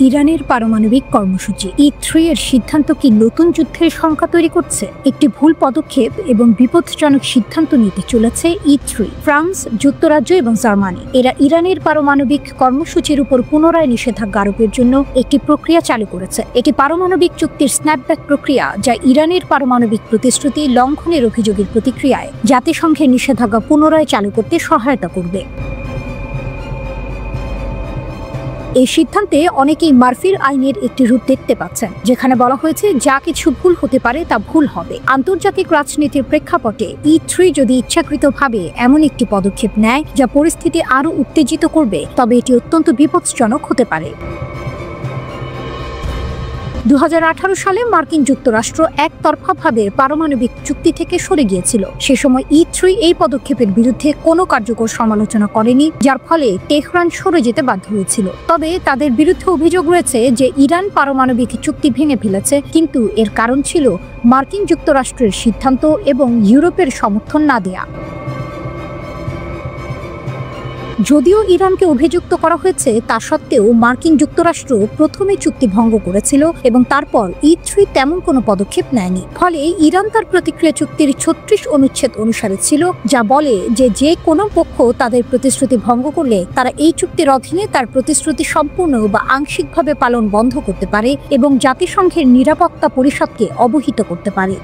ইরানের পারমাণবিক কর্মসূচি E3 এর সিদ্ধান্ত কি নতুন যুদ্ধের শঙ্কা তৈরি করছে? একটি ভুল পদক্ষেপ এবং বিপজ্জনক সিদ্ধান্ত নিতে চলেছে E3। ফ্রান্স, যুক্তরাজ্য এবং জার্মানি এরা ইরানের পারমাণবিক কর্মসূচির উপর পুনরায় নিষেধাজ্ঞা আরোপের জন্য একটি প্রক্রিয়া চালু করেছে। এটি পারমাণবিক চুক্তির স্ন্যাপব্যাক প্রক্রিয়া, যা ইরানের পারমাণবিক প্রতিশ্রুতি লঙ্ঘনের অভিযোগের প্রতিক্রিয়ায় জাতিসংঘের নিষেধাজ্ঞা পুনরায় চালু করতে সহায়তা করবে। এই সিদ্ধান্তে অনেকেই মার্ফির আইনের একটি রূপ দেখতে পাচ্ছেন, যেখানে বলা হয়েছে যা কিছু ভুল হতে পারে তা ভুল হবে। আন্তর্জাতিক রাজনীতির প্রেক্ষাপটে E3 যদি ইচ্ছাকৃতভাবে এমন একটি পদক্ষেপ নেয় যা পরিস্থিতি আরও উত্তেজিত করবে, তবে এটি অত্যন্ত বিপজ্জনক হতে পারে। 2018 সালে মার্কিন যুক্তরাষ্ট্র একতরফাভাবে পারমাণবিক চুক্তি থেকে সরে গিয়েছিল। সে সময় E3 এই পদক্ষেপের বিরুদ্ধে কোনো কার্যকর সমালোচনা করেনি, যার ফলে তেহরান সরে যেতে বাধ্য হয়েছিল। তবে তাদের বিরুদ্ধে অভিযোগ রয়েছে যে ইরান পারমাণবিক চুক্তি ভেঙে ফেলেছে, কিন্তু এর কারণ ছিল মার্কিন যুক্তরাষ্ট্রের সিদ্ধান্ত এবং ইউরোপের সমর্থন না দেয়া। যদিও ইরানকে অভিযুক্ত করা হয়েছে, তা সত্ত্বেও মার্কিন যুক্তরাষ্ট্র প্রথমে চুক্তি ভঙ্গ করেছিল এবং তারপর E3 তেমন কোনো পদক্ষেপ নেয়নি। ফলে ইরান তার প্রতিক্রিয়া চুক্তির 36 অনুচ্ছেদ অনুসারে ছিল, যা বলে যে যে কোনো পক্ষ তাদের প্রতিশ্রুতি ভঙ্গ করলে তারা এই চুক্তির অধীনে তার প্রতিশ্রুতি সম্পূর্ণ বা আংশিকভাবে পালন বন্ধ করতে পারে এবং জাতিসংঘের নিরাপত্তা পরিষদকে অবহিত করতে পারে।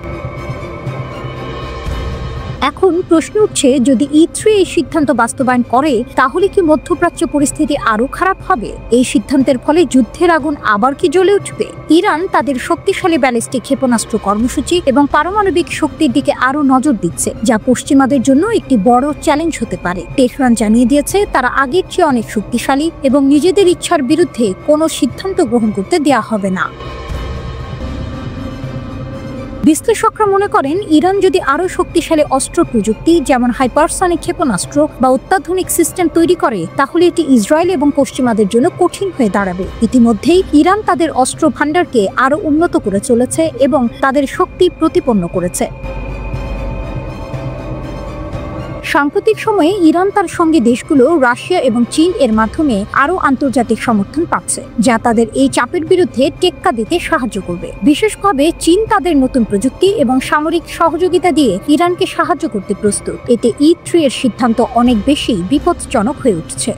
এখন প্রশ্ন উঠছে, যদি E3 এই সিদ্ধান্ত বাস্তবায়ন করে, তাহলে কি মধ্যপ্রাচ্য পরিস্থিতি আরও খারাপ হবে? এই সিদ্ধান্তের ফলে যুদ্ধের আগুন আবার কি জ্বলে উঠবে? ইরান তাদের শক্তিশালী ব্যালিস্টিক ক্ষেপণাস্ত্র কর্মসূচি এবং পারমাণবিক শক্তির দিকে আরও নজর দিচ্ছে, যা পশ্চিমাদের জন্য একটি বড় চ্যালেঞ্জ হতে পারে। তেহরান জানিয়ে দিয়েছে তারা আগের চেয়ে অনেক শক্তিশালী এবং নিজেদের ইচ্ছার বিরুদ্ধে কোনো সিদ্ধান্ত গ্রহণ করতে দেয়া হবে না। বিশ্লেষকরা মনে করেন, ইরান যদি আরও শক্তিশালী অস্ত্র প্রযুক্তি যেমন হাইপারসনিক ক্ষেপণাস্ত্র বা অত্যাধুনিক সিস্টেম তৈরি করে, তাহলে এটি ইসরায়েল এবং পশ্চিমাদের জন্য কঠিন হয়ে দাঁড়াবে। ইতিমধ্যেই ইরান তাদের অস্ত্র ভাণ্ডারকে আরও উন্নত করে চলেছে এবং তাদের শক্তি প্রতিপন্ন করেছে। সাম্প্রতিক সময়ে ইরান তার সঙ্গে দেশগুলো রাশিয়া এবং চীন এর মাধ্যমে আরও আন্তর্জাতিক সমর্থন পাচ্ছে, যা তাদের এই চাপের বিরুদ্ধে টেক্কা দিতে সাহায্য করবে। বিশেষভাবে চীন তাদের নতুন প্রযুক্তি এবং সামরিক সহযোগিতা দিয়ে ইরানকে সাহায্য করতে প্রস্তুত। এতে E3 এর সিদ্ধান্ত অনেক বেশি বিপজ্জনক হয়ে উঠছে।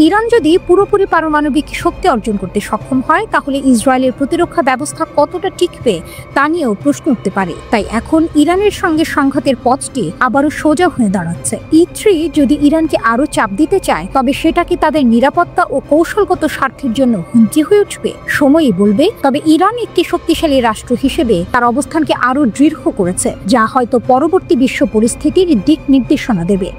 ইরান যদি পুরোপুরি পারমাণবিক শক্তি অর্জন করতে সক্ষম হয়, তাহলে ইসরায়েলের প্রতিরক্ষা ব্যবস্থা কতটা টিকবে তা নিয়েও প্রশ্ন উঠতে পারে। তাই এখন ইরানের সঙ্গে সংঘাতের পথটি আবারও সোজা হয়ে দাঁড়াচ্ছে। E3 যদি ইরানকে আরও চাপ দিতে চায়, তবে সেটা কি তাদের নিরাপত্তা ও কৌশলগত স্বার্থের জন্য হুমকি হয়ে উঠবে? সময়ই বলবে। তবে ইরান একটি শক্তিশালী রাষ্ট্র হিসেবে তার অবস্থানকে আরও দৃঢ় করেছে, যা হয়তো পরবর্তী বিশ্ব পরিস্থিতির দিক নির্দেশনা দেবে।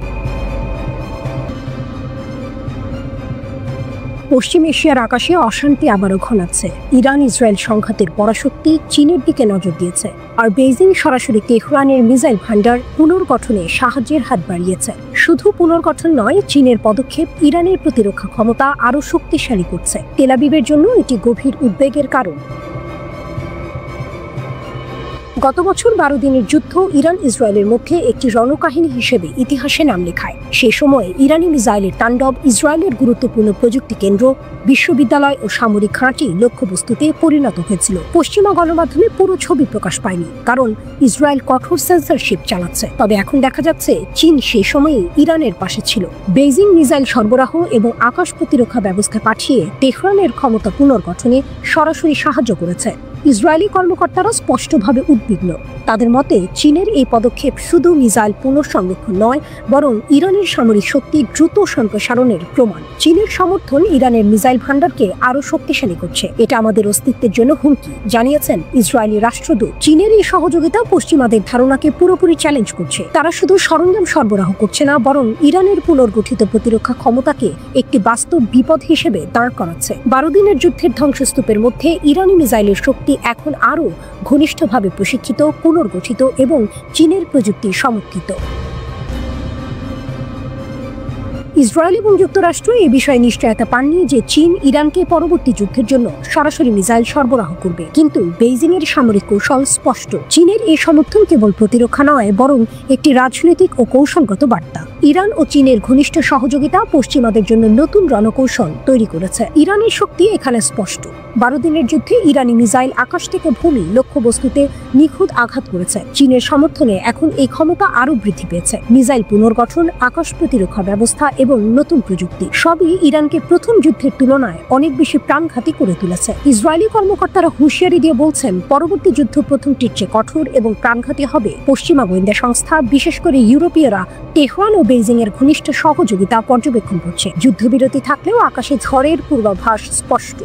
পশ্চিম এশিয়ার আকাশে অশান্তি আবারও ঘনাচ্ছে। ইরান ইসরায়েল সংঘাতের পরাশক্তি চীনের দিকে নজর দিয়েছে, আর বেইজিং সরাসরি তেহরানের মিসাইল ভান্ডার পুনর্গঠনে সাহায্যের হাত বাড়িয়েছে। শুধু পুনর্গঠন নয়, চীনের পদক্ষেপ ইরানের প্রতিরক্ষা ক্ষমতা আরও শক্তিশালী করছে। তেল আবিবের জন্য এটি গভীর উদ্বেগের কারণ। গত বছর 12 দিনের যুদ্ধ ইরান ইসরায়েলের মধ্যে একটি রণকাহিনী হিসেবে ইতিহাসে নাম লেখায়। সে সময় ইরানি মিসাইলের তাণ্ডব ইসরায়েলের গুরুত্বপূর্ণ প্রযুক্তি কেন্দ্র, বিশ্ববিদ্যালয় ও সামরিক ঘাঁটি লক্ষ্যবস্তুতে পরিণত হয়েছিল। পশ্চিমা গণমাধ্যমে পুরো ছবি প্রকাশ পায়নি, কারণ ইসরায়েল কঠোর সেন্সরশিপ চালাচ্ছে। তবে এখন দেখা যাচ্ছে চীন সেই সময়ে ইরানের পাশে ছিল। বেইজিং মিসাইল সরবরাহ এবং আকাশ প্রতিরক্ষা ব্যবস্থা পাঠিয়ে তেহরানের ক্ষমতা পুনর্গঠনে সরাসরি সাহায্য করেছে। ইসরায়েলি কর্মকর্তারা স্পষ্টভাবে উদ্বিগ্ন। তাদের মতে চীনের এই পদক্ষেপ শুধু মিসাইল পুনঃসংরক্ষণ নয়, বরং ইরানের সামরিক শক্তি দ্রুত সম্প্রসারণের প্রমাণ। চীনের সমর্থন ইরানের মিসাইল ভান্ডারকে আরও শক্তিশালী করছে। এটা আমাদের অস্তিত্বের জন্য হুমকি, জানিয়েছেন ইসরায়েলি রাষ্ট্রদূত। চীনের এই সহযোগিতা পশ্চিমাদের ধারণাকে পুরোপুরি চ্যালেঞ্জ করছে। তারা শুধু সরঞ্জাম সরবরাহ করছে না, বরং ইরানের পুনর্গঠিত প্রতিরক্ষা ক্ষমতাকে একটি বাস্তব বিপদ হিসেবে দাঁড় করাচ্ছে। 12 দিনের যুদ্ধের ধ্বংসস্তূপের মধ্যে ইরানি মিসাইলের শক্তি এখন আরও ঘনিষ্ঠভাবে প্রশিক্ষিত, পুনর্গঠিত এবং চীনের প্রযুক্তি সমর্থিত। ইসরায়েল এবং যুক্তরাষ্ট্র এই বিষয়ে নিশ্চয়তা পাননি যে চীন ইরানকে পরবর্তী যুদ্ধের জন্য সরাসরি মিসাইল সরবরাহ করবে, কিন্তু বেইজিং এর সামরিক কৌশল স্পষ্ট। চীনের এই সমর্থন কেবল প্রতিরক্ষা নয়, বরং একটি রাজনৈতিক ও কৌশলগত বার্তা। ইরান ও চীনের ঘনিষ্ঠ সহযোগিতা পশ্চিমাদের জন্য নতুন রণকৌশল তৈরি করেছে। ইরানের শক্তি এখানে স্পষ্ট। 12 দিনের যুদ্ধে ইরানি মিসাইল আকাশ থেকে ভূমি লক্ষ্যবস্তুতে নিখুঁত আঘাত করেছে। চীনের সমর্থনে এখন এই ক্ষমতা আরও বৃদ্ধি পেয়েছে। মিসাইল পুনর্গঠন, আকাশ প্রতিরক্ষা ব্যবস্থা এবং নতুন প্রযুক্তি সবই ইরানকে প্রথম যুদ্ধের তুলনায় অনেক বেশি প্রাণঘাতী করে তুলেছে। ইসরায়েলি কর্মকর্তারা হুঁশিয়ারি দিয়ে বলছেন, পরবর্তী যুদ্ধ প্রথমটির চেয়ে কঠোর এবং প্রাণঘাতী হবে। পশ্চিমা গোয়েন্দা সংস্থা, বিশেষ করে ইউরোপীয়রা তেহরান ও বেইজিং এর ঘনিষ্ঠ সহযোগিতা পর্যবেক্ষণ করছে। যুদ্ধবিরতি থাকলেও আকাশে ঝড়ের পূর্বাভাস স্পষ্ট।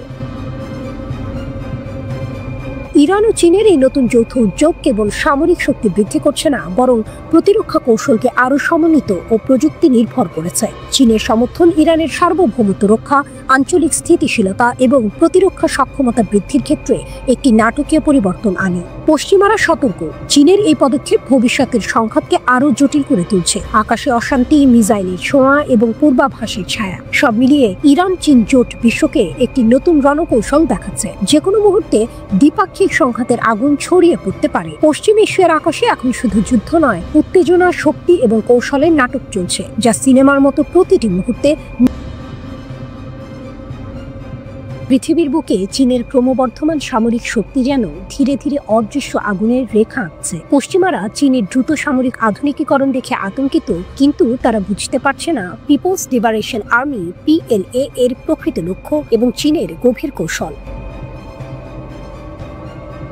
ইরান ও চীনের এই নতুন যৌথ উদ্যোগ কেবল সামরিক শক্তি বৃদ্ধি করছে না, বরং প্রতিরক্ষা কৌশলকে আরও সমন্বিত ও প্রযুক্তি নির্ভর করেছে। চীনের সমর্থন ইরানের সার্বভৌমত্ব রক্ষা, আঞ্চলিক স্থিতিশীলতা এবং প্রতিরক্ষা সক্ষমতা বৃদ্ধির ক্ষেত্রে একটি নাটকীয় পরিবর্তন আনে। পশ্চিমারা সতর্ক, চীনের এই পদক্ষেপ ভবিষ্যতের সংঘাতকে আরও জটিল করে তুলছে। আকাশে অশান্তি, মিসাইলের ছোঁয়া এবং পূর্বাভাসের ছায়া সব মিলিয়ে ইরান চীন জোট বিশ্বকে একটি নতুন রণকৌশল দেখাচ্ছে। যে কোনো মুহূর্তে দ্বিপাক্ষিক সংঘাতের আগুন ছড়িয়ে পড়তে পারে। পশ্চিম এশিয়ার আকাশে এখন শুধু যুদ্ধ নয়, উত্তেজনা, শক্তি এবং কৌশলের নাটক চলছে, যা সিনেমার মতো প্রতিটি মুহূর্তে। পৃথিবীর বুকে চীনের ক্রমবর্ধমান সামরিক শক্তি যেন ধীরে ধীরে অদৃশ্য আগুনের রেখা আঁকছে। পশ্চিমারা চীনের দ্রুত সামরিক আধুনিকীকরণ দেখে আতঙ্কিত, কিন্তু তারা বুঝতে পারছে না পিপলস লিবারেশন আর্মি PLA এর প্রকৃত লক্ষ্য এবং চীনের গভীর কৌশল।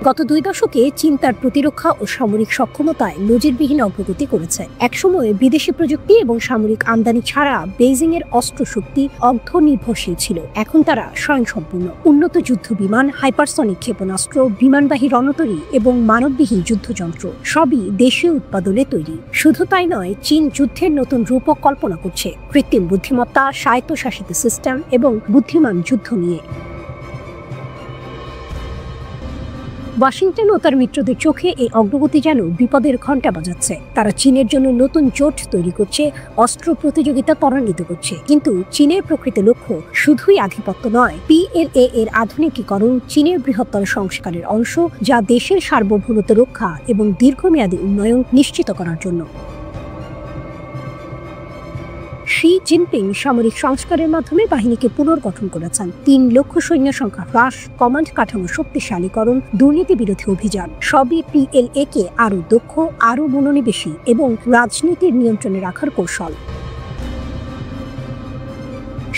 গত 2 দশকে চীন তার প্রতিরক্ষা ও সামরিক সক্ষমতায় নজিরবিহীন অগ্রগতি করেছে। একসময় বিদেশি প্রযুক্তি এবং সামরিক আমদানি ছাড়া বেইজিং এর অস্ত্র শক্তি অর্ধ নির্ভরশীল ছিল। এখন তারা স্বয়ংসম্পূর্ণ। উন্নত যুদ্ধ বিমান, হাইপারসনিক ক্ষেপণাস্ত্র, বিমানবাহী রণতরী এবং মানববিহীন যুদ্ধযন্ত্র সবই দেশীয় উৎপাদনে তৈরি। শুধু তাই নয়, চীন যুদ্ধের নতুন রূপক কল্পনা করছে, কৃত্রিম বুদ্ধিমত্তা, স্বায়ত্তশাসিত সিস্টেম এবং বুদ্ধিমান যুদ্ধ নিয়ে। ওয়াশিংটন ও তার মিত্রদের চোখে এই অগ্রগতি যেন বিপদের ঘণ্টা বাজাচ্ছে। তারা চীনের জন্য নতুন জোট তৈরি করছে, অস্ত্র প্রতিযোগিতা ত্বরান্বিত করছে। কিন্তু চীনের প্রকৃত লক্ষ্য শুধুই আধিপত্য নয়। PLA এর আধুনিকীকরণ চীনের বৃহত্তর সংস্কারের অংশ, যা দেশের সার্বভৌমত্ব রক্ষা এবং দীর্ঘমেয়াদী উন্নয়ন নিশ্চিত করার জন্য। শি জিনপিং সামরিক সংস্কারের মাধ্যমে বাহিনীকে পুনর্গঠন করেছেন। 3 লক্ষ সৈন্য সংখ্যা হ্রাস, কমান্ড কাঠামো শক্তিশালীকরণ, দুর্নীতি বিরোধী অভিযান সবই PLA কে আরও দক্ষ, আরও মনোনিবেশী এবং রাজনীতির নিয়ন্ত্রণে রাখার কৌশল।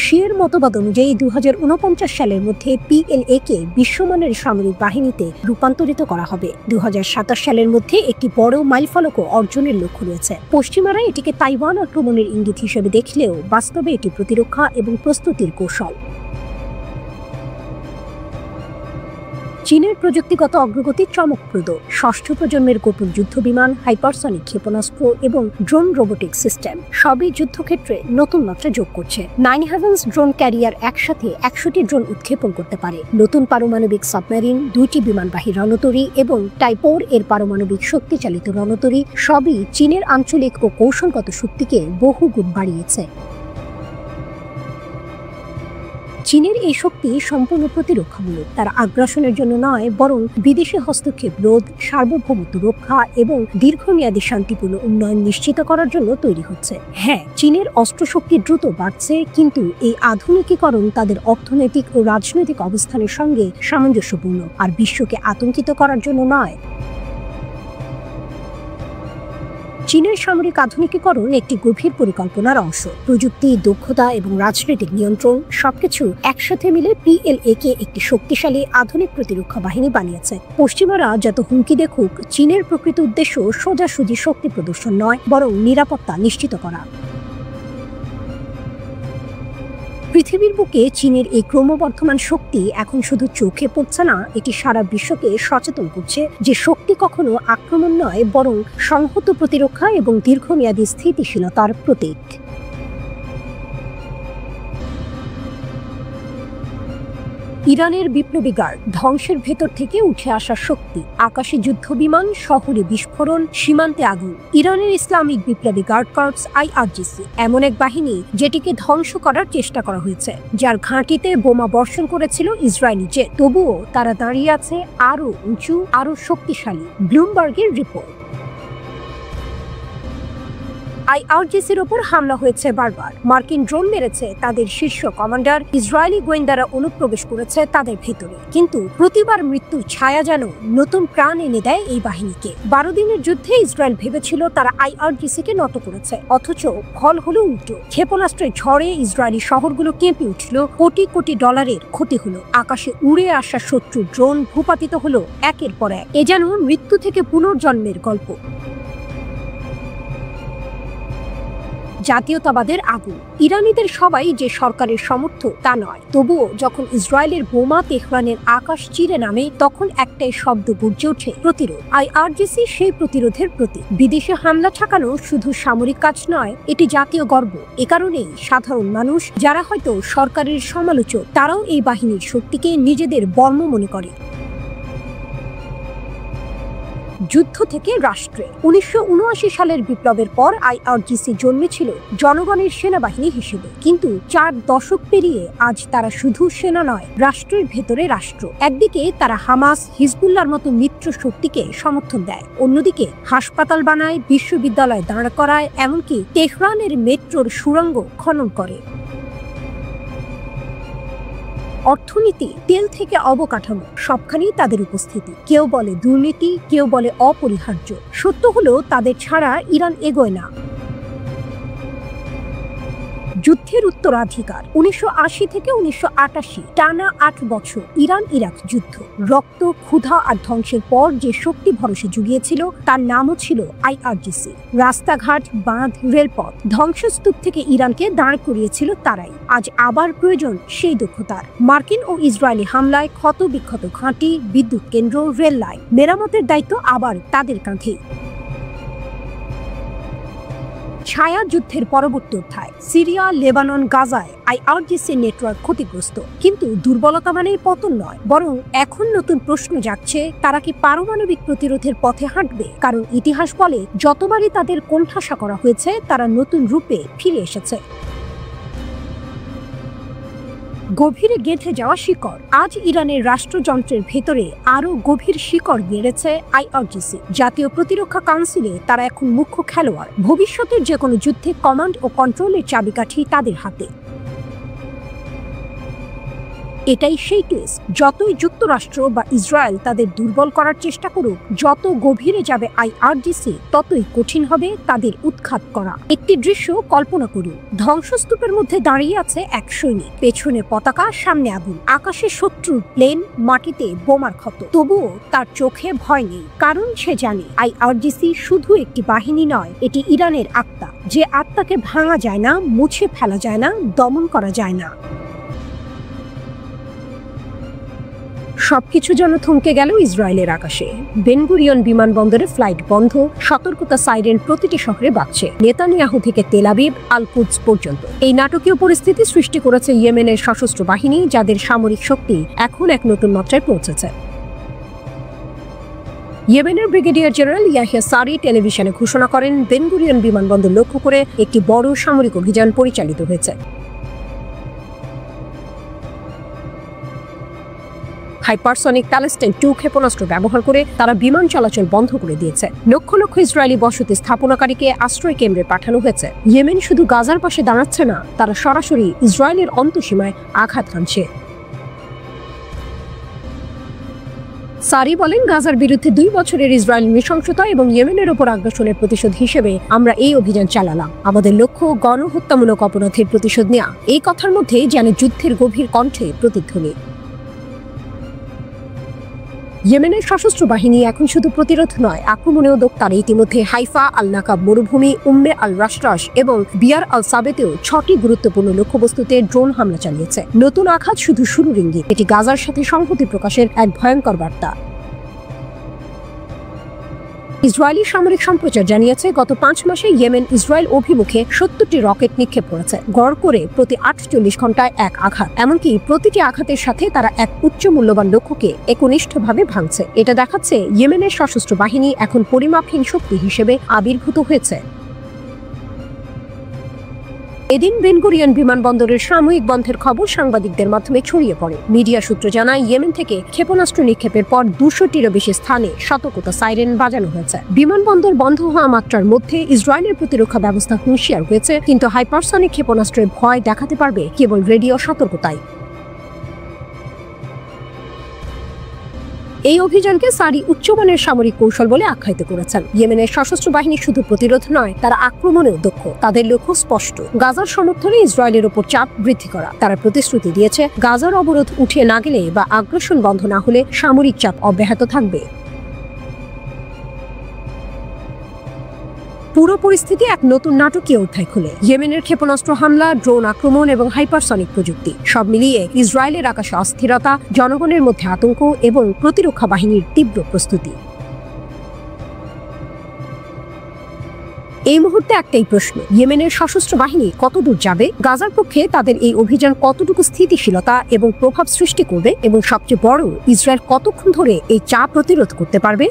শিয়ের মতবাদ অনুযায়ী 2049 সালের মধ্যে PLA কে বিশ্বমানের সামরিক বাহিনীতে রূপান্তরিত করা হবে। 2027 সালের মধ্যে একটি বড় মাইলফলকও অর্জনের লক্ষ্য রয়েছে। পশ্চিমারা এটিকে তাইওয়ান আক্রমণের ইঙ্গিত হিসেবে দেখলেও বাস্তবে এটি প্রতিরক্ষা এবং প্রস্তুতির কৌশল। চীনের প্রযুক্তিগত অগ্রগতি চমকপ্রদ। 6ষ্ঠ প্রজন্মের গোপন যুদ্ধবিমান, হাইপারসনিক ক্ষেপণাস্ত্র এবং ড্রোন রোবোটিক সিস্টেম সবই যুদ্ধক্ষেত্রে নতুন মাত্রা যোগ করছে। 9 হেভেন্স ড্রোন ক্যারিয়ার একসাথে 100টি ড্রোন উৎক্ষেপণ করতে পারে। নতুন পারমাণবিক সাবমেরিন, 2টি বিমানবাহী রণতরী এবং টাইপ 4 এর পারমাণবিক শক্তিচালিত রণতরী সবই চীনের আঞ্চলিক ও কৌশলগত শক্তিকে বহুগুণ বাড়িয়েছে। চীনের এই শক্তি সম্পূর্ণ প্রতিরক্ষামূলক। তারা আগ্রাসনের জন্য নয়, বরং বিদেশি হস্তক্ষেপ রোধ, সার্বভৌমত্ব রক্ষা এবং দীর্ঘমেয়াদী শান্তিপূর্ণ উন্নয়ন নিশ্চিত করার জন্য তৈরি হচ্ছে। হ্যাঁ, চীনের অস্ত্রশক্তি দ্রুত বাড়ছে, কিন্তু এই আধুনিকীকরণ তাদের অর্থনৈতিক ও রাজনৈতিক অবস্থানের সঙ্গে সামঞ্জস্যপূর্ণ, আর বিশ্বকে আতঙ্কিত করার জন্য নয়। চীনের সামরিক আধুনিকীকরণ একটি গভীর পরিকল্পনার অংশ। প্রযুক্তি, দক্ষতা এবং রাজনৈতিক নিয়ন্ত্রণ সবকিছু একসাথে মিলে PLA কে একটি শক্তিশালী আধুনিক প্রতিরক্ষা বাহিনী বানিয়েছে। পশ্চিমারা যত হুমকি দেখুক, চীনের প্রকৃত উদ্দেশ্য সোজাসুজি শক্তি প্রদর্শন নয়, বরং নিরাপত্তা নিশ্চিত করা। পৃথিবীর বুকে চীনের এই ক্রমবর্ধমান শক্তি এখন শুধু চোখে পড়ছে না, এটি সারা বিশ্বকে সচেতন করছে যে শক্তি কখনো আক্রমণ নয়, বরং সংহত প্রতিরক্ষা এবং দীর্ঘমেয়াদী স্থিতিশীলতার প্রতীক। ইরানের বিপ্লবী গার্ড, ধ্বংসের ভেতর থেকে উঠে আসা শক্তি, আকাশে যুদ্ধ বিমান, শহরে বিস্ফোরণ, সীমান্তে আগুন। ইরানের ইসলামিক বিপ্লবী গার্ড কর্পস IRGC এমন এক বাহিনী যেটিকে ধ্বংস করার চেষ্টা করা হয়েছে, যার ঘাঁটিতে বোমা বর্ষণ করেছিল ইসরায়েলি জেট। তবুও তারা দাঁড়িয়ে আছে আরো উঁচু, আরো শক্তিশালী। ব্লুমবার্গের রিপোর্ট। IRGCর ওপর হামলা হয়েছে বারবার। মার্কিন ড্রোন মেরেছে তাদের শীর্ষ কমান্ডার, ইসরায়েলি গোয়েন্দারা অনুপ্রবেশ করেছে তাদের ভেতরে। কিন্তু প্রতিবার মৃত্যুর ছায়া যেন নতুন প্রাণ এনে দেয় এই বাহিনীকে। 12 দিনের যুদ্ধে ইসরায়েল ভেবেছিল তারা IRGCকে নত করেছে, অথচ ফল হলো উল্টো। ক্ষেপণাস্ত্রের ঝড়ে ইসরায়েলি শহরগুলো কেঁপে উঠল, কোটি কোটি ডলারের ক্ষতি হলো। আকাশে উড়ে আসা শত্রুর ড্রোন ভূপাতিত হলো একের পর এক। এ যেন মৃত্যু থেকে পুনর্জন্মের গল্প। জাতীয়তাবাদের আগুন। ইরানিদের সবাই যে সরকারের সমর্থক তা নয়, তবুও যখন ইসরায়েলের বোমা তেহরানের আকাশ চিরে নামে, তখন একটাই শব্দ গর্জে ওঠে, প্রতিরোধ। IRGC সেই প্রতিরোধের প্রতীক। বিদেশে হামলা ঠেকানো শুধু সামরিক কাজ নয়, এটি জাতীয় গর্ব। এ কারণেই সাধারণ মানুষ, যারা হয়তো সরকারের সমালোচক, তারাও এই বাহিনীর শক্তিকে নিজেদের বর্ম মনে করে। যুদ্ধ থেকে রাষ্ট্রে। 1979 সালের বিপ্লবের পর IRGC জন্মেছিল জনগণের সেনাবাহিনী হিসেবে, কিন্তু 4 দশক পেরিয়ে আজ তারা শুধু সেনা নয়, রাষ্ট্রের ভেতরে রাষ্ট্র। একদিকে তারা হামাস, হিজবুল্লাহর মতো মিত্র শক্তিকে সমর্থন দেয়, অন্যদিকে হাসপাতাল বানায়, বিশ্ববিদ্যালয় দাঁড় করায়, এমনকি তেহরানের মেট্রোর সুড়ঙ্গ খনন করে। অর্থনীতি, তেল থেকে অবকাঠামো, সবখানেই তাদের উপস্থিতি। কেউ বলে দুর্নীতি, কেউ বলে অপরিহার্য। সত্য হলো তাদের ছাড়া ইরান এগোয় না। যুদ্ধের উত্তরাধিকার। 1980 থেকে 1988 টানা 8 বছর ইরান ইরাক যুদ্ধ। রক্ত, ক্ষুধা আর ধ্বংসের পর যে শক্তি ভরসা জুগিয়েছিল, তার নামও ছিল IRGC। রাস্তাঘাট, বাঁধ, রেলপথ, ধ্বংসস্তূপ থেকে ইরানকে দাঁড় করিয়েছিল তারাই। আজ আবার প্রয়োজন সেই দক্ষতার। মার্কিন ও ইসরায়েলি হামলায় ক্ষত বিক্ষত ঘাঁটি, বিদ্যুৎ কেন্দ্র, রেল লাইন, মেরামতের দায়িত্ব আবার তাদের কাঁধে। ছায়া যুদ্ধের পরবর্তী অধ্যায়। সিরিয়া, লেবানন, গাজায় IRGC নেটওয়ার্ক ক্ষতিগ্রস্ত, কিন্তু দুর্বলতা মানেই পতন নয়, বরং এখন নতুন প্রশ্ন জাগছে, তারা কি পারমাণবিক প্রতিরোধের পথে হাঁটবে? কারণ ইতিহাস বলে, যতবারই তাদের কোণঠাসা করা হয়েছে, তারা নতুন রূপে ফিরে এসেছে। গভীরে গেঁথে যাওয়া শিকড়। আজ ইরানের রাষ্ট্রযন্ত্রের ভেতরে আরো গভীর শিকড় গেড়েছে IRGC। জাতীয় প্রতিরক্ষা কাউন্সিলে তারা এখন মুখ্য খেলোয়াড়। ভবিষ্যতের যে কোনো যুদ্ধে কমান্ড ও কন্ট্রোলের চাবিকাঠি তাদের হাতে। এটাই সেই টুইস্ট। যতই যুক্তরাষ্ট্র বা ইসরায়েল তাদের দুর্বল করার চেষ্টা করুক, যত গভীরে যাবে IRGC, ততই কঠিন হবে তাদের উৎখাত করা। একটি দৃশ্য কল্পনা করুন। ধ্বংসস্তূপের মধ্যে দাঁড়িয়ে আছে এক সৈনিক, পেছনে পতাকা, সামনে আগুন, আকাশে শত্রুর প্লেন, মাটিতে বোমার ক্ষত। তবুও তার চোখে ভয় নেই, কারণ সে জানে IRGC শুধু একটি বাহিনী নয়, এটি ইরানের আত্মা, যে আত্মাকে ভাঙা যায় না, মুছে ফেলা যায় না, দমন করা যায় না। সবকিছু যেন থমকে গেল ইসরায়েলের আকাশে। বেন গুরিয়ন বিমানবন্দরে ফ্লাইট বন্ধ, সতর্কতা সাইরেন প্রতিটি শহরে বাজছে, নেতানিয়াহু থেকে তেল আবিব, আল কুদস পর্যন্ত। এই নাটকীয় পরিস্থিতি সৃষ্টি করেছে ইয়েমেনের সশস্ত্র বাহিনী, যাদের সামরিক শক্তি এখন এক নতুন মাত্রায় পৌঁছেছে। ইয়েমেনের ব্রিগেডিয়ার জেনারেল ইয়াহিয়া সারি টেলিভিশনে ঘোষণা করেন, বেন গুরিয়ন বিমানবন্দর লক্ষ্য করে একটি বড় সামরিক অভিযান পরিচালিত হয়েছে। হাইপারসনিক প্যালেস্টাইন 2 ক্ষেপণাস্ত্র ব্যবহার করে তারা বিমান চলাচল বন্ধ করে দিয়েছে। লক্ষ লক্ষ ইসরায়েলি বসতি স্থাপনাকারীকে আশ্রয় কেন্দ্রে পাঠানো হয়েছে। ইয়েমেন শুধু গাজার পাশে দাঁড়াচ্ছে না, তারা সরাসরি ইসরায়েলের অন্তঃসীমায় আঘাত হানছে। সারি বলেন, গাজার বিরুদ্ধে 2 বছরের ইসরায়েল নৃশংসতা এবং ইয়েমেনের ওপর আগ্রাসনের প্রতিশোধ হিসেবে আমরা এই অভিযান চালালাম। আমাদের লক্ষ্য গণহত্যামূলক অপরাধের প্রতিশোধ নেওয়া। এই কথার মধ্যে যেন যুদ্ধের গভীর কণ্ঠে প্রতিধ্বনি। ইয়েমেনের সশস্ত্র বাহিনী এখন শুধু প্রতিরোধ নয়, আক্রমণেও দক্ষতার। ইতিমধ্যে হাইফা, আল নাকাব মরুভূমি, উম্মে আল রাশরাশ এবং বিয়ার আল সাবেতেও 6টি গুরুত্বপূর্ণ লক্ষ্যবস্তুতে ড্রোন হামলা চালিয়েছে। নতুন আঘাত শুধু শুরুর ইঙ্গিত, এটি গাজার সাথে সংহতি প্রকাশের এক ভয়ঙ্কর বার্তা। ইসরায়েলি সামরিক সম্প্রচার জানিয়েছে গত 5 মাসে ইয়েমেন ইসরায়েল অভিমুখে 70টি রকেট নিক্ষেপ করেছে, গড় করে প্রতি 48 ঘন্টায় এক আঘাত। এমনকি প্রতিটি আঘাতের সাথে তারা এক উচ্চ মূল্যবান লক্ষ্যকে একনিষ্ঠভাবে ভাঙছে। এটা দেখাচ্ছে ইয়েমেনের সশস্ত্র বাহিনী এখন পরিমাপহীন শক্তি হিসেবে আবির্ভূত হয়েছে। এদিন বেন গুরিয়ন বিমানবন্দরের সাময়িক বন্ধের খবর সাংবাদিকদের মাধ্যমে ছড়িয়ে পড়ে। মিডিয়া সূত্র জানায় ইয়েমেন থেকে ক্ষেপণাস্ত্র নিক্ষেপের পর 200টিরও বেশি স্থানে সতর্কতা সাইরেন বাজানো হয়েছে। বিমানবন্দর বন্ধ হওয়া মাত্রার মধ্যে ইসরায়েলের প্রতিরক্ষা ব্যবস্থা হুঁশিয়ার হয়েছে, কিন্তু হাইপারসনিক ক্ষেপণাস্ত্রের ভয় দেখাতে পারবে কেবল রেডিও সতর্কতায়। এই অভিযানকে সারি উচ্চমানের সামরিক কৌশল বলে আখ্যায়িত করেছেন। ইয়েমেনের সশস্ত্র বাহিনী শুধু প্রতিরোধ নয়, তারা আক্রমণেও দক্ষ। তাদের লক্ষ্য স্পষ্ট, গাজার সমর্থনে ইসরায়েলের উপর চাপ বৃদ্ধি করা। তারা প্রতিশ্রুতি দিয়েছে গাজার অবরোধ উঠিয়ে না গেলে বা আগ্রাসন বন্ধ না হলে সামরিক চাপ অব্যাহত থাকবে। পুরো পরিস্থিতি এক নতুন নাটকীয় অধ্যায় খুলে। ইয়েমেনের ক্ষেপণাস্ত্র হামলা, ড্রোন আক্রমণ এবং হাইপারসনিক প্রযুক্তি সব মিলিয়ে ইসরায়েলের আকাশে অস্থিরতা, জনগণের মধ্যে আতঙ্ক এবং প্রতিরক্ষা বাহিনীর তীব্র প্রস্তুতি। এই মুহূর্তে একটাই প্রশ্ন, ইয়েমেনের সশস্ত্র বাহিনী কতদূর যাবে? গাজার পক্ষে তাদের এই অভিযান কতটুকু স্থিতিশীলতা এবং প্রভাব সৃষ্টি করবে? এবং সবচেয়ে বড়, ইসরায়েল কতক্ষণ ধরে এই চাপ প্রতিরোধ করতে পারবে?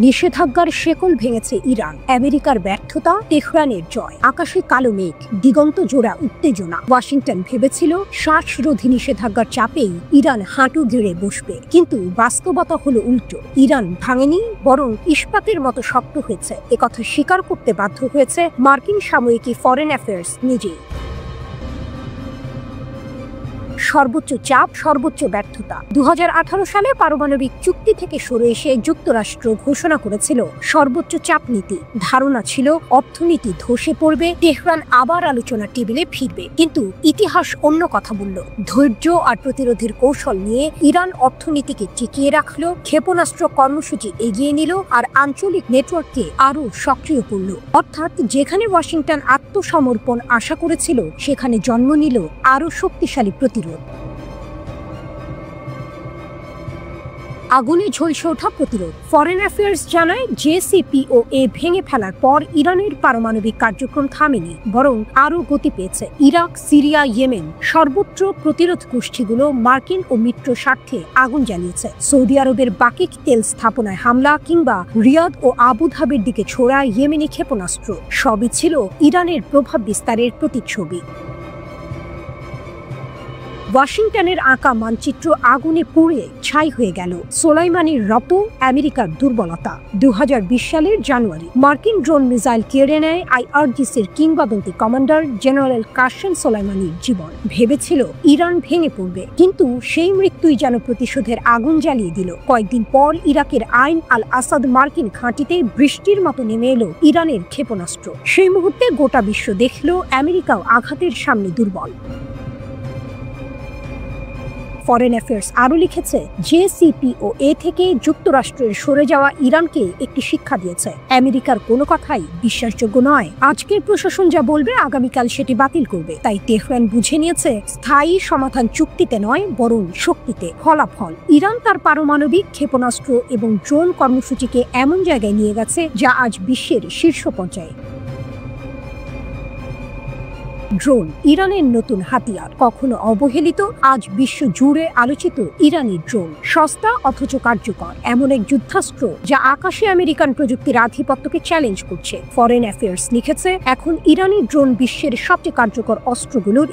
নিষেধাজ্ঞার শেকল ভেঙেছে ইরান, আমেরিকার ব্যর্থতা, তেহরানের জয়। আকাশে কালো মেঘ, দিগন্ত জোড়া উত্তেজনা। ওয়াশিংটন ভেবেছিল শ্বাসরোধী নিষেধাজ্ঞার চাপেই ইরান হাঁটু গেড়ে বসবে, কিন্তু বাস্তবতা হলো উল্টো। ইরান ভাঙেনি, বরং ইস্পাতের মতো শক্ত হয়েছে। একথা স্বীকার করতে বাধ্য হয়েছে মার্কিন সাময়িকী ফরেন অ্যাফেয়ার্স নিজেই। সর্বোচ্চ চাপ, সর্বোচ্চ ব্যর্থতা। 2018 সালে পারমাণবিক চুক্তি থেকে সরে এসে যুক্তরাষ্ট্র ঘোষণা করেছিল সর্বোচ্চ চাপ নীতি। ধারণা ছিল অর্থনীতি ধসে পড়বে, তেহরান আবার আলোচনার টেবিলে ফিরবে। কিন্তু ইতিহাস অন্য কথা বলল। ধৈর্য আর প্রতিরোধের কৌশল নিয়ে ইরান অর্থনীতিকে টিকিয়ে রাখলো, ক্ষেপণাস্ত্র কর্মসূচি এগিয়ে নিল আর আঞ্চলিক নেটওয়ার্ককে আরও সক্রিয় করল। অর্থাৎ যেখানে ওয়াশিংটন আত্মসমর্পণ আশা করেছিল, সেখানে জন্ম নিল আরও শক্তিশালী প্রতিরোধ। আগুনে ঝলসে ওঠা প্রতিরোধ। ফরেন অ্যাফেয়ার্স জানায় JCPOA ভেঙে ফেলার পর ইরানের পারমাণবিক কার্যক্রম থামেনি, বরং আরও গতি পেয়েছে। ইরাক, সিরিয়া, ইয়েমেন সর্বত্র প্রতিরোধ গোষ্ঠীগুলো মার্কিন ও মিত্র স্বার্থে আগুন জ্বালিয়েছে। সৌদি আরবের বাকিক তেল স্থাপনায় হামলা কিংবা রিয়াদ ও আবুধাবির দিকে ছোড়া ইয়েমেনি ক্ষেপণাস্ত্র সবই ছিল ইরানের প্রভাব বিস্তারের প্রতিচ্ছবি। ওয়াশিংটনের আঁকা মানচিত্র আগুনে পুড়ে ছাই হয়ে গেল। সোলাইমানির রত, আমেরিকার দুর্বলতা। 2020 সালের জানুয়ারি মার্কিন ড্রোন মিসাইল কেড়ে নেয় IRGCর কিংবদন্তি কমান্ডার জেনারেল কাসেম সোলাইমানির জীবন। ভেবেছিল ইরান ভেঙে পড়বে, কিন্তু সেই মৃত্যুই যেন প্রতিশোধের আগুন জ্বালিয়ে দিল। কয়েকদিন পর ইরাকের আইন আল আসাদ মার্কিন ঘাঁটিতে বৃষ্টির মতো নেমে এলো ইরানের ক্ষেপণাস্ত্র। সেই মুহূর্তে গোটা বিশ্ব দেখল আমেরিকাও আঘাতের সামনে দুর্বল। ফরেন অ্যাফেয়ার্স আরও লিখেছে, JCPOA থেকে যুক্তরাষ্ট্রের সরে যাওয়া ইরানকে একটি শিক্ষা দিয়েছে। আমেরিকার কোনো কথাই বিশ্বাসযোগ্য নয়। আজকের প্রশাসন যা বলবে, আগামীকাল সেটি বাতিল করবে। তাই তেহরান বুঝে নিয়েছে স্থায়ী সমাধান চুক্তিতে নয়, বরং শক্তিতে। ফলাফল, ইরান তার পারমাণবিক, ক্ষেপণাস্ত্র এবং ড্রোন কর্মসূচিকে এমন জায়গায় নিয়ে গেছে যা আজ বিশ্বের শীর্ষ পর্যায়ে। ড্রোন ইরানের নতুন হাতিয়ার, কখনো অবহেলিত, আজ বিশ্ব জুড়ে আলোচিত ইরানি ড্রোন। সস্তা অথচ কার্যকর, এমন এক যুদ্ধাস্ত্র যা আকাশে আমেরিকান প্রযুক্তির আধিপত্যকে চ্যালেঞ্জ করছে। ফরেন অ্যাফেয়ার্স লিখেছে, এখন ইরানি ড্রোন বিশ্বের সবচেয়ে কার্যকর অস্ত্রগুলোর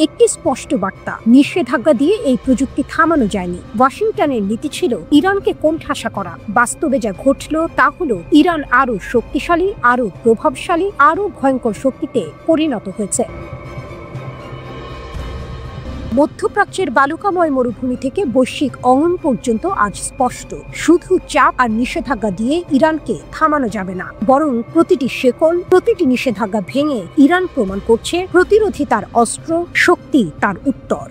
একটি স্পষ্ট বার্তা, নিষেধাজ্ঞা দিয়ে এই প্রযুক্তি থামানো যায়নি। ওয়াশিংটনের নীতি ছিল ইরানকে কোণঠাসা করা। বাস্তবে যা ঘটল তা হলো ইরান আরও শক্তিশালী, আরও প্রভাবশালী, আরও ভয়ঙ্কর শক্তিতে পরিণত হয়েছে। মধ্যপ্রাচ্যের বালুকাময় মরুভূমি থেকে বৈশ্বিক অঙ্গন পর্যন্ত আজ স্পষ্ট, শুধু চাপ আর নিষেধাজ্ঞা দিয়ে ইরানকে থামানো যাবে না, বরং প্রতিটি শেকল, প্রতিটি নিষেধাজ্ঞা ভেঙে ইরান প্রমাণ করছে প্রতিরোধী তার অস্ত্র, শক্তি তার উত্তর।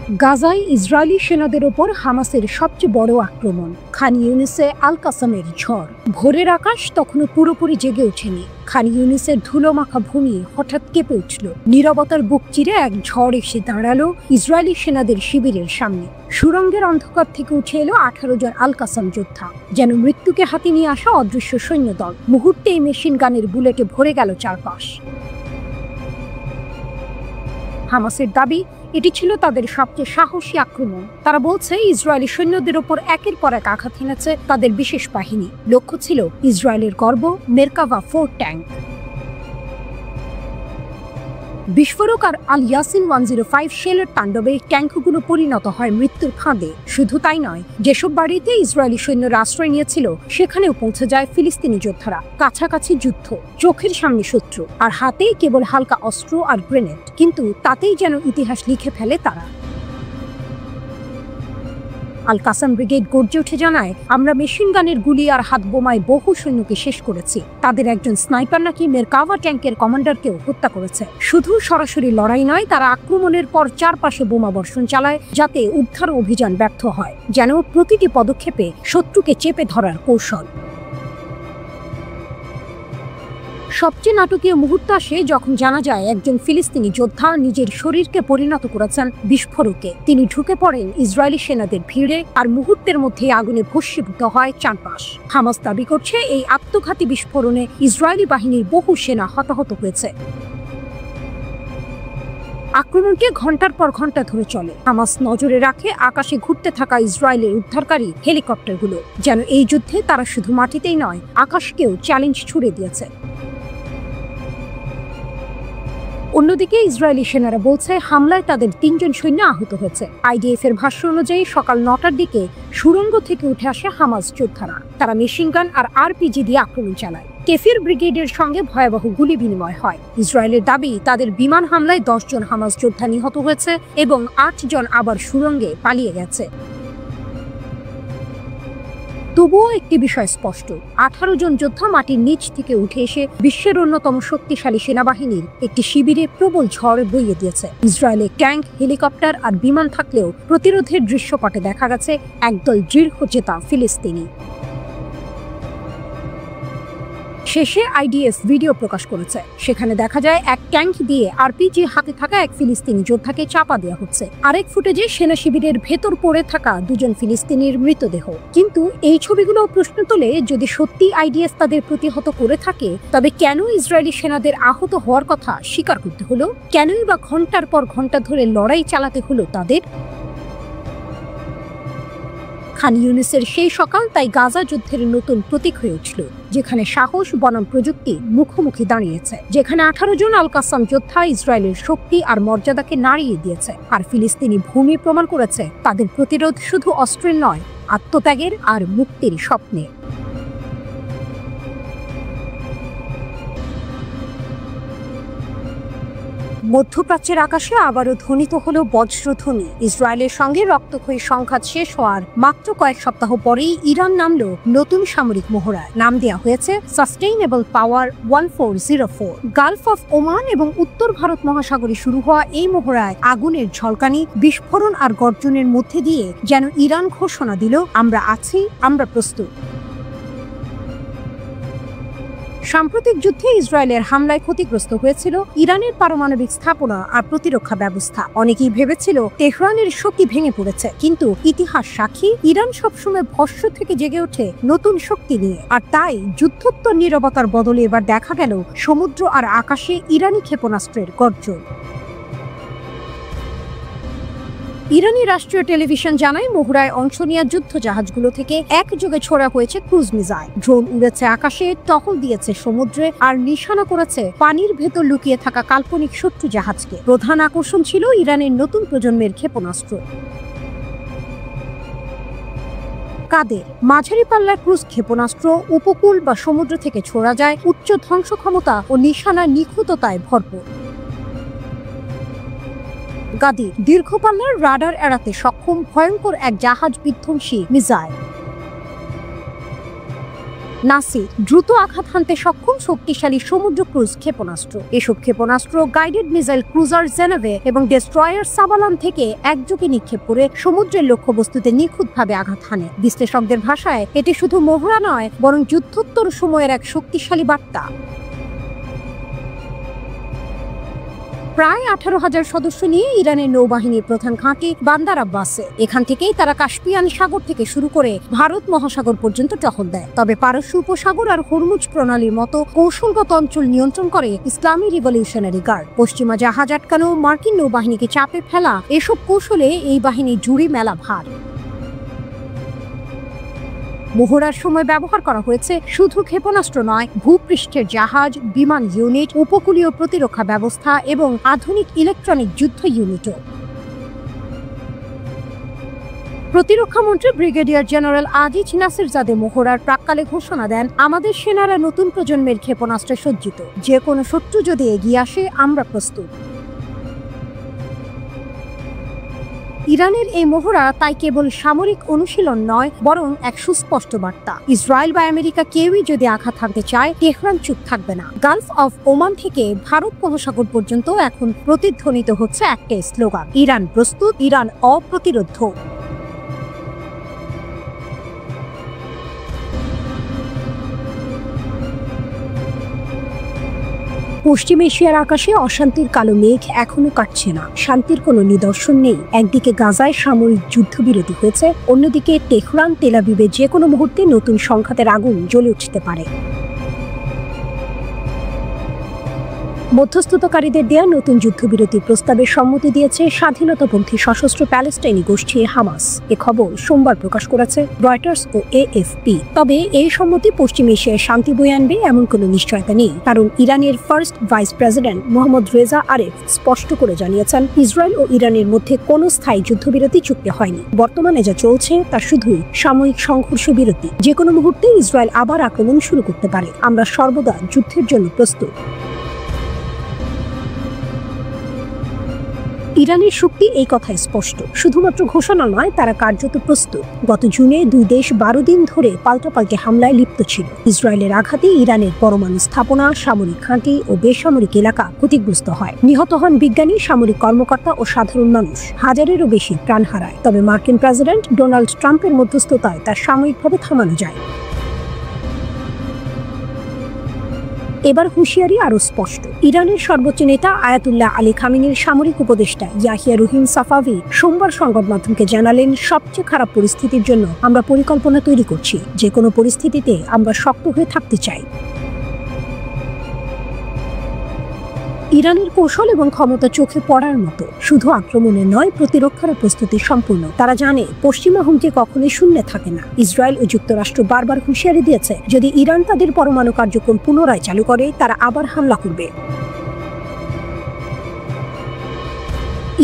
গাজায় ইসরায়েলি সেনাদের ওপর হামাসের সবচেয়ে বড় আক্রমণ। খান ইউনিসে আল কাসামের ঝড়। ভোরের আকাশ তখনও পুরোপুরি জেগে ওঠেনি। খান ইউনিসের ধুলোমাখা ভূমি হঠাৎ কেঁপে উঠল। নীরবতার বুক চিরে এক ঝড় এসে দাঁড়ালো ইসরায়েলি সেনাদের শিবিরের সামনে। সুরঙ্গের অন্ধকার থেকে উঠে এলো 18 জন আল কাসাম যোদ্ধা, যেন মৃত্যুকে হাতে নিয়ে আসা অদৃশ্য সৈন্যদল। মুহূর্তেই মেশিন গানের বুলেটে ভরে গেল চারপাশ। হামাসের দাবি, এটি ছিল তাদের সবচেয়ে সাহসী আক্রমণ। তারা বলছে ইসরায়েলি সৈন্যদের ওপর একের পর এক আঘাত হেনেছে তাদের বিশেষ বাহিনী। লক্ষ্য ছিল ইসরায়েলের গর্ব মেরকাভা 4 ট্যাঙ্ক। বিস্ফোরক আর আল ইয়াসিন 105 শেলের তাণ্ডবে ট্যাঙ্কগুলো পরিণত হয় মৃত্যুর ফাঁদে। শুধু তাই নয়, যেসব বাড়িতে ইসরায়েলি সৈন্যরা আশ্রয় নিয়েছিল সেখানেও পৌঁছে যায় ফিলিস্তিনি যোদ্ধারা। কাছাকাছি যুদ্ধ, চোখের সামনে শত্রু, আর হাতে কেবল হালকা অস্ত্র আর গ্রেনেড। কিন্তু তাতেই যেন ইতিহাস লিখে ফেলে তারা। আল কাসাম ব্রিগেড গর্জে উঠে জানায়, আমরা মেশিন গানের গুলি আর হাত বোমায় বহু সৈন্যকে শেষ করেছি। তাদের একজন স্নাইপার নাকি মেরকাভা ট্যাঙ্কের কমান্ডারকেও হত্যা করেছে। শুধু সরাসরি লড়াই নয়, তারা আক্রমণের পর চারপাশে বোমা বর্ষণ চালায় যাতে উদ্ধার অভিযান ব্যর্থ হয়, যেন প্রতিটি পদক্ষেপে শত্রুকে চেপে ধরার কৌশল। সবচেয়ে নাটকীয় মুহূর্ত আসে যখন জানা যায় একজন ফিলিস্তিনি যোদ্ধা নিজের শরীরকে পরিণত করেছেন বিস্ফোরকে। তিনি ঢুকে পড়েন ইসরায়েলি সেনাদের ভিড়ে, আর মুহূর্তের মধ্যে আগুনে ভস্মীভূত হয় চারপাশ। হামাস দাবি করছে এই আত্মঘাতী বিস্ফোরণে ইসরায়েলি বাহিনীর বহু সেনা হতাহত হয়েছে। আক্রমণকে ঘন্টার পর ঘন্টা ধরে চলে। হামাস নজরে রাখে আকাশে ঘুরতে থাকা ইসরায়েলের উদ্ধারকারী হেলিকপ্টারগুলো, যেন এই যুদ্ধে তারা শুধু মাটিতেই নয়, আকাশকেও চ্যালেঞ্জ ছুড়ে দিয়েছে। অন্যদিকে ইসরায়েলি সেনারা বলছে হামলায় তাদের 3 জন সৈন্য আহত হয়েছে। আইডিএফ এর ভাষ্য অনুযায়ী সকাল 9টার দিকে সুড়ঙ্গ থেকে উঠে আসে হামাস যোদ্ধারা। তারা মেশিন গান আর আরপিজি দিয়ে আক্রমণ চালায়। কেফির ব্রিগেডের সঙ্গে ভয়াবহ গুলি বিনিময় হয়। ইসরায়েলের দাবি, তাদের বিমান হামলায় 10 জন হামাস যোদ্ধা নিহত হয়েছে এবং 8 জন আবার সুড়ঙ্গে পালিয়ে গেছে। তবুও একটি বিষয় স্পষ্ট, 18 জন যোদ্ধা মাটির নিচ থেকে উঠে এসে বিশ্বের অন্যতম শক্তিশালী সেনাবাহিনীর একটি শিবিরে প্রবল ঝড় বইয়ে দিয়েছে। ইসরায়েলের ট্যাঙ্ক, হেলিকপ্টার আর বিমান থাকলেও প্রতিরোধের দৃশ্যপটে দেখা গেছে একদল দৃঢ়চেতা ফিলিস্তিনি। শেষে আইডিএফ ভিডিও প্রকাশ করেছে। সেখানে দেখা যায় এক ট্যাঙ্ক দিয়ে আরপিজি হাতে থাকা এক ফিলিস্তিনি যোদ্ধাকে চাপা দেওয়া হচ্ছে। আরেক ফুটেজে সেনা শিবিরের ভেতর পড়ে থাকা 2 জন ফিলিস্তিনির মৃতদেহ। কিন্তু এই ছবিগুলো প্রশ্ন তোলে, যদি সত্যি আইডিএফ তাদের প্রতিহত করে থাকে, তবে কেন ইসরায়েলি সেনাদের আহত হওয়ার কথা স্বীকার করতে হলো? কেনই বা ঘন্টার পর ঘন্টা ধরে লড়াই চালাতে হলো তাদের? খান ইউনিসের সেই সকাল তাই গাজা যুদ্ধের নতুন প্রতীক হয়ে উঠল, যেখানে সাহস বনাম প্রযুক্তি মুখোমুখি দাঁড়িয়েছে, যেখানে 18 জন আল কাসাম যোদ্ধা ইসরায়েলের শক্তি আর মর্যাদাকে নাড়িয়ে দিয়েছে, আর ফিলিস্তিনি ভূমি প্রমাণ করেছে তাদের প্রতিরোধ শুধু অস্ত্রের নয়, আত্মত্যাগের আর মুক্তির স্বপ্নে। মধ্যপ্রাচ্যের আকাশে আবারও ধ্বনিত হলো বজ্রধ্বনি। ইসরায়েলের সঙ্গে রক্তক্ষয়ী সংঘাত শেষ হওয়ার মাত্র কয়েক সপ্তাহ পরেই ইরান নামলো নতুন সামরিক মহড়ায়। নাম দেওয়া হয়েছে sustainable power 1404। Gulf of Oman এবং উত্তর ভারত মহাসাগরে শুরু হওয়া এই মহড়ায় আগুনের ঝলকানি, বিস্ফোরণ আর গর্জনের মধ্যে দিয়ে যেন ইরান ঘোষণা দিল, আমরা আছি, আমরা প্রস্তুত। সাম্প্রতিক যুদ্ধে ইসরায়েলের হামলায় ক্ষতিগ্রস্ত হয়েছিল ইরানের পারমাণবিক স্থাপনা আর প্রতিরক্ষা ব্যবস্থা। অনেকেই ভেবেছিল তেহরানের শক্তি ভেঙে পড়েছে, কিন্তু ইতিহাস সাক্ষী, ইরান সবসময় ভস্ম থেকে জেগে ওঠে নতুন শক্তি নিয়ে। আর তাই যুদ্ধোত্তর নীরবতার বদলে এবার দেখা গেল সমুদ্র আর আকাশে ইরানি ক্ষেপণাস্ত্রের গর্জন। ইরানি রাষ্ট্রীয় টেলিভিশন জানায়, মহড়ায় অংশ নেওয়া যুদ্ধ জাহাজগুলো থেকে একযোগে ছোড়া হয়েছে ক্রুজ মিসাইল। ড্রোন উড়েছে আকাশে, টহল দিয়েছে সমুদ্রে, আর নিশানা করেছে পানির ভেতর লুকিয়ে থাকা কাল্পনিক শত্রু জাহাজকে। প্রধান আকর্ষণ ছিল ইরানের নতুন প্রজন্মের ক্ষেপণাস্ত্র। কাদের মাঝারি পাল্লার ক্রুজ ক্ষেপণাস্ত্র উপকূল বা সমুদ্র থেকে ছোড়া যায়, উচ্চ ধ্বংস ক্ষমতা ও নিশানা নিখুঁততায় ভরপুর। গাদি দীর্ঘ পাল্লার রাডার এড়াতে সক্ষম ভয়ঙ্কর এক জাহাজ বিধ্বংসী মিসাইল। নাসি দ্রুত আঘাত হানতে সক্ষম শক্তিশালী সমুদ্র ক্রুজ ক্ষেপণাস্ত্র। এসব ক্ষেপণাস্ত্র গাইডেড মিসাইল ক্রুজার জেনেভে এবং ডেস্ট্রয়ার সাবালান থেকে একযোগে নিক্ষেপ করে সমুদ্রের লক্ষ্যবস্তুতে নিখুঁতভাবে আঘাত হানে। বিশ্লেষকদের ভাষায় এটি শুধু মহড়া নয়, বরং যুদ্ধোত্তর সময়ের এক শক্তিশালী বার্তা। প্রায় 18,000 সদস্য নিয়ে ইরানের নৌবাহিনীর প্রধান ঘাঁটি বান্দার আব্বাসে। এখান থেকেই তারা কাস্পিয়ান সাগর থেকে শুরু করে ভারত মহাসাগর পর্যন্ত টহল দেয়। তবে পারস্য উপসাগর আর হরমুজ প্রণালীর মতো কৌশলগত অঞ্চল নিয়ন্ত্রণ করে ইসলামী রিভলিউশনারি গার্ড। পশ্চিমা জাহাজ আটকানো, মার্কিন নৌবাহিনীকে চাপে ফেলা, এসব কৌশলে এই বাহিনী জুড়ি মেলা ভার। মহড়ার সময় ব্যবহার করা হয়েছে শুধু ক্ষেপণাস্ত্র নয়, ভূপৃষ্ঠের জাহাজ, বিমান ইউনিট, উপকূলীয় প্রতিরক্ষা ব্যবস্থা এবং আধুনিক ইলেকট্রনিক যুদ্ধ ইউনিটও। প্রতিরক্ষামন্ত্রী ব্রিগেডিয়ার জেনারেল আজিজ নাসিরজাদে মহড়ার প্রাক্কালে ঘোষণা দেন, আমাদের সেনারা নতুন প্রজন্মের ক্ষেপণাস্ত্রে সজ্জিত। যে কোনো শত্রু যদি এগিয়ে আসে, আমরা প্রস্তুত। ইরানের এই মহড়া তাই কেবল সামরিক অনুশীলন নয়, বরং এক সুস্পষ্ট বার্তা। ইসরায়েল বা আমেরিকা কেউই যদি আঘাত হানতে চায়, তেহরান চুপ থাকবে না। গালফ অফ ওমান থেকে ভারত মহাসাগর পর্যন্ত এখন প্রতিধ্বনিত হচ্ছে একটাই স্লোগান, ইরান প্রস্তুত, ইরান অপ্রতিরোধ্য। পশ্চিম এশিয়ার আকাশে অশান্তির কালো মেঘ এখনো কাটছে না, শান্তির কোনো নিদর্শন নেই। একদিকে গাজায় সামরিক যুদ্ধবিরতি হয়েছে, অন্যদিকে তেহরান, তেল আবিবে যে কোনো মুহূর্তে নতুন সংঘাতের আগুন জ্বলে উঠতে পারে। মধ্যস্থতাকারীদের দেয়া নতুন যুদ্ধবিরতির প্রস্তাবে সম্মতি দিয়েছে স্বাধীনতাপন্থী সশস্ত্র প্যালেস্টাইনি গোষ্ঠী হামাস। এ খবর সোমবার প্রকাশ করেছে রয়টার্স ও এএফপি। তবে এই সম্মতি পশ্চিম এশিয়ায় শান্তি বয়ে আনবে এমন কোনো নিশ্চয়তা নেই, কারণ ইরানের first vice president Mohammad Reza Aref স্পষ্ট করে জানিয়েছেন, ইসরায়েল ও ইরানের মধ্যে কোনো স্থায়ী যুদ্ধবিরতি চুক্তি হয়নি। বর্তমানে যা চলছে তা শুধুই সাময়িক সংঘর্ষ বিরতি। যে কোনো মুহূর্তে ইসরায়েল আবার আক্রমণ শুরু করতে পারে। আমরা সর্বদা যুদ্ধের জন্য প্রস্তুত। ইরানের শক্তি এই কথাই স্পষ্ট, শুধুমাত্র ঘোষণা নয়, তারা কার্যত প্রস্তুত। গত জুনে দুই দেশ 12 দিন ধরে পাল্টাপাল্টি হামলায় লিপ্ত ছিল। ইসরায়েলের আঘাতে ইরানের পরমাণু স্থাপনা, সামরিক ঘাঁটি ও বেসামরিক এলাকা ক্ষতিগ্রস্ত হয়। নিহত হন বিজ্ঞানী, সামরিক কর্মকর্তা ও সাধারণ মানুষ। হাজারেরও বেশি প্রাণ হারায়। তবে মার্কিন প্রেসিডেন্ট ডোনাল্ড ট্রাম্পের মধ্যস্থতায় তা সাময়িকভাবে থামানো যায়। এবার হুঁশিয়ারি আরো স্পষ্ট। ইরানের সর্বোচ্চ নেতা আয়াতুল্লাহ আলী খামেনির সামরিক উপদেষ্টা ইয়াহিয়া রুহিম সাফাভি সোমবার সংবাদ মাধ্যমকে জানালেন, সবচেয়ে খারাপ পরিস্থিতির জন্য আমরা পরিকল্পনা তৈরি করছি। যে কোনো পরিস্থিতিতে আমরা শক্ত হয়ে থাকতে চাই। ইরানের কৌশল এবং ক্ষমতা চোখে পড়ার মতো। শুধু আক্রমণে নয়, প্রতিরক্ষার প্রস্তুতি সম্পূর্ণ। তারা জানে পশ্চিমা হুমকি কখনোই শূন্যে থাকে না। ইসরায়েল ও যুক্তরাষ্ট্র বারবার হুঁশিয়ারি দিয়েছে, যদি ইরান তাদের পরমাণু কার্যক্রম পুনরায় চালু করে, তারা আবার হামলা করবে।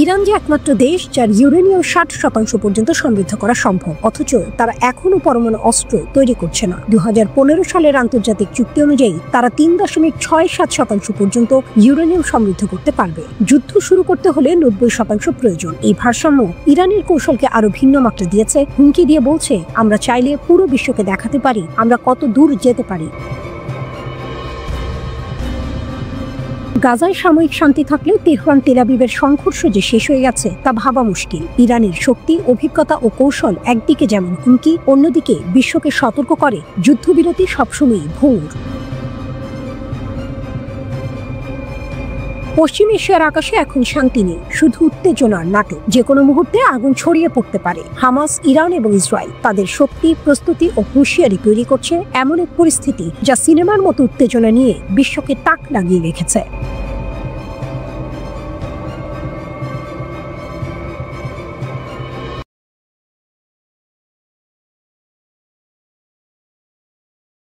ইরান যে একমাত্র দেশ যার ইউরেনিয়াম 60% পর্যন্ত সমৃদ্ধ করা সম্ভব, অথচ তারা এখনো পরমাণু অস্ত্র তৈরি করছে না। 2015 সালের আন্তর্জাতিক চুক্তি অনুযায়ী তারা 3.67% পর্যন্ত ইউরেনিয়াম সমৃদ্ধ করতে পারবে। যুদ্ধ শুরু করতে হলে 90% প্রয়োজন। এই ভারসাম্য ইরানের কৌশলকে আরো ভিন্ন মাত্রা দিয়েছে। হুমকি দিয়ে বলছে, আমরা চাইলে পুরো বিশ্বকে দেখাতে পারি আমরা কত দূর যেতে পারি। গাজায় সাময়িক শান্তি থাকলেও তেহরান তেল আবিবের সংঘর্ষ যে শেষ হয়ে গেছে তা ভাবা মুশকিল। ইরানের শক্তি, অভিজ্ঞতা ও কৌশল একদিকে যেমন হুমকি, অন্যদিকে বিশ্বকে সতর্ক করে যুদ্ধবিরতি সবসময়ই ভুল। পশ্চিম এশিয়ার আকাশে এখন শান্তি নেই, শুধু উত্তেজনার নাটক। যে কোনো মুহূর্তে আগুন ছড়িয়ে পড়তে পারে। হামাস, ইরান এবং ইসরায়েল তাদের শক্তি, প্রস্তুতি ও হুঁশিয়ারি তৈরি করছে এমন এক পরিস্থিতি যা সিনেমার মতো উত্তেজনা নিয়ে বিশ্বকে তাক লাগিয়ে রেখেছে।